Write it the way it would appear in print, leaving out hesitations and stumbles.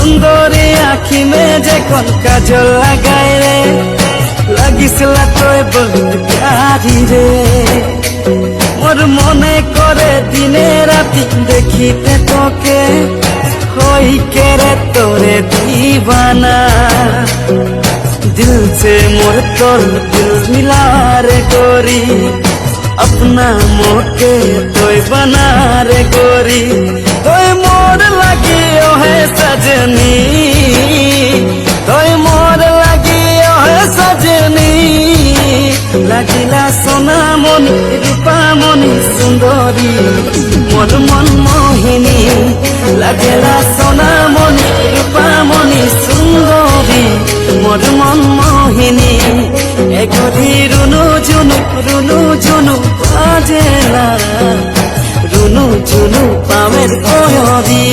সুন্দরী আখি মে যখন কাজল লাগাই রে লাগিসলা তোয় বহুত প্যারি রে মোর মনে করে দিনে রাতি দেখিতে তোকে হই কে রে তোরে দিবানা दिल से मोर तोर दिल मिला रे गोरी अपना मोके तोय बना रे गोरी तोय मोर लगी ओ है सजनी तोय मोर लगी ओ है सजनी লাগিলা সোনা মনি রূপা মনি সুন্দরী মোর মন মোহিনী লাগিলা সোনা মনি রূপা মনি সুন্দরী মোর মন মোহিনী একরি রুনু ঝুনু বাজে না রুনু ঝুনু পামের কয়রি।